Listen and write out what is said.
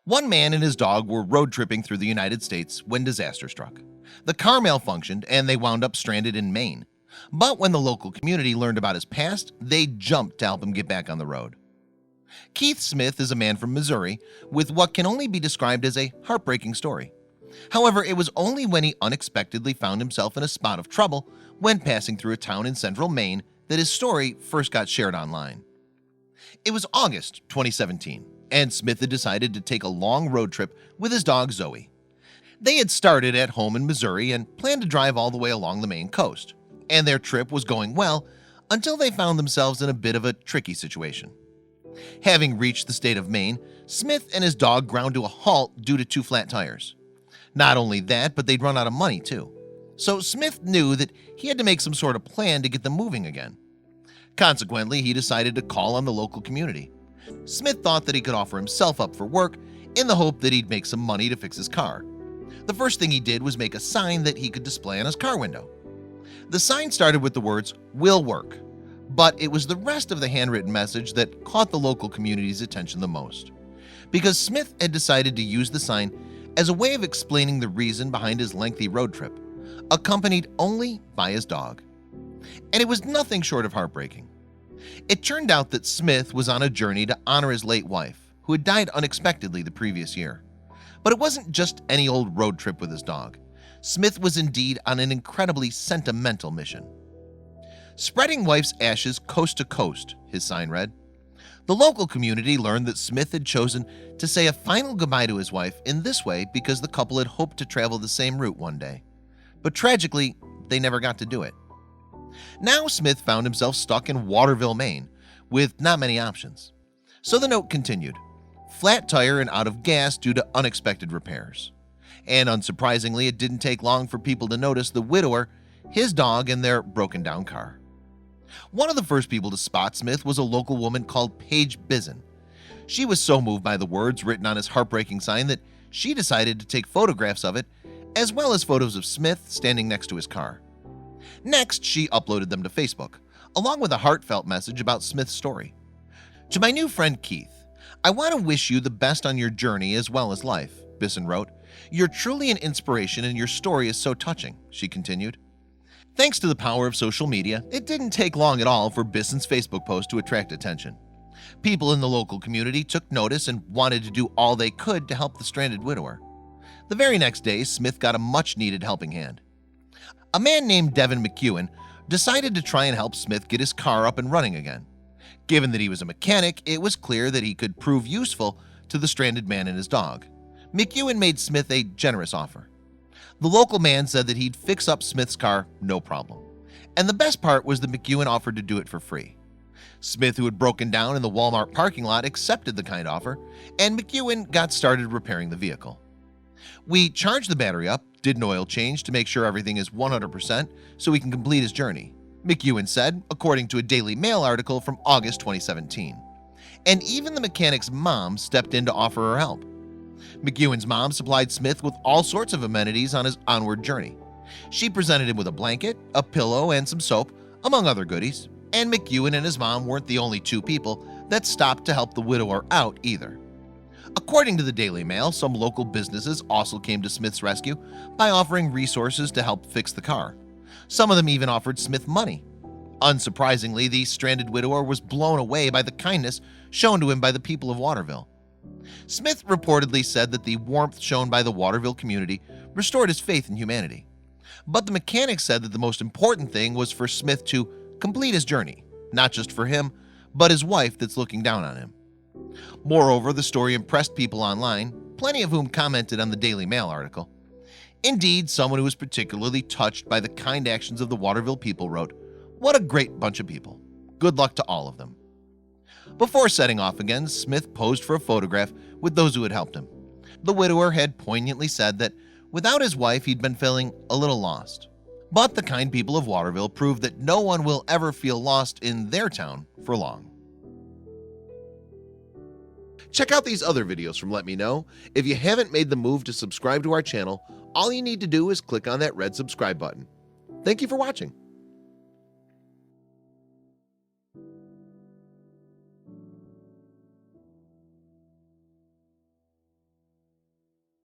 One man and his dog were road tripping through the United States when disaster struck. The car malfunctioned and they wound up stranded in Maine. But when the local community learned about his past, they jumped to help him get back on the road. Keith Smith is a man from Missouri with what can only be described as a heartbreaking story. However, it was only when he unexpectedly found himself in a spot of trouble when passing through a town in central Maine that his story first got shared online. It was August 2017, and Smith had decided to take a long road trip with his dog Zoe. They had started at home in Missouri and planned to drive all the way along the Maine coast, and their trip was going well until they found themselves in a bit of a tricky situation. Having reached the state of Maine, Smith and his dog ground to a halt due to two flat tires. Not only that, but they'd run out of money too. So Smith knew that he had to make some sort of plan to get them moving again. Consequently, he decided to call on the local community. Smith thought that he could offer himself up for work in the hope that he'd make some money to fix his car. The first thing he did was make a sign that he could display on his car window. The sign started with the words, "Will work," but it was the rest of the handwritten message that caught the local community's attention the most. Because Smith had decided to use the sign as a way of explaining the reason behind his lengthy road trip, accompanied only by his dog. And it was nothing short of heartbreaking. It turned out that Smith was on a journey to honor his late wife, who had died unexpectedly the previous year. But it wasn't just any old road trip with his dog. Smith was indeed on an incredibly sentimental mission. "Spreading wife's ashes coast to coast," his sign read. The local community learned that Smith had chosen to say a final goodbye to his wife in this way because the couple had hoped to travel the same route one day. But tragically, they never got to do it. Now Smith found himself stuck in Waterville, Maine, with not many options. So the note continued, flat tire and out of gas due to unexpected repairs. And unsurprisingly, it didn't take long for people to notice the widower, his dog, and their broken down car. One of the first people to spot Smith was a local woman called Paige Bizen. She was so moved by the words written on his heartbreaking sign that she decided to take photographs of it, as well as photos of Smith standing next to his car. Next, she uploaded them to Facebook, along with a heartfelt message about Smith's story. "To my new friend Keith, I want to wish you the best on your journey as well as life," Bizen wrote. "You're truly an inspiration and your story is so touching," she continued. Thanks to the power of social media, it didn't take long at all for Bizen's Facebook post to attract attention. People in the local community took notice and wanted to do all they could to help the stranded widower. The very next day, Smith got a much-needed helping hand. A man named Devin McEwen decided to try and help Smith get his car up and running again. Given that he was a mechanic, it was clear that he could prove useful to the stranded man and his dog. McEwen made Smith a generous offer. The local man said that he'd fix up Smith's car no problem. And the best part was that McEwen offered to do it for free. Smith, who had broken down in the Walmart parking lot, accepted the kind offer, and McEwen got started repairing the vehicle. "We charged the battery up, did an oil change to make sure everything is 100% so he can complete his journey," McEwen said, according to a Daily Mail article from August 2017. And even the mechanic's mom stepped in to offer her help. McEwen's mom supplied Smith with all sorts of amenities on his onward journey. She presented him with a blanket, a pillow, and some soap, among other goodies. And McEwen and his mom weren't the only two people that stopped to help the widower out either. According to the Daily Mail, some local businesses also came to Smith's rescue by offering resources to help fix the car. Some of them even offered Smith money. Unsurprisingly, the stranded widower was blown away by the kindness shown to him by the people of Waterville. Smith reportedly said that the warmth shown by the Waterville community restored his faith in humanity. But the mechanic said that the most important thing was for Smith to complete his journey, not just for him, but his wife that's looking down on him. Moreover, the story impressed people online, plenty of whom commented on the Daily Mail article. Indeed, someone who was particularly touched by the kind actions of the Waterville people wrote, "What a great bunch of people. Good luck to all of them." Before setting off again, Smith posed for a photograph with those who had helped him. The widower had poignantly said that without his wife, he'd been feeling a little lost. But the kind people of Waterville proved that no one will ever feel lost in their town for long. Check out these other videos from Let Me Know. If you haven't made the move to subscribe to our channel, all you need to do is click on that red subscribe button. Thank you for watching.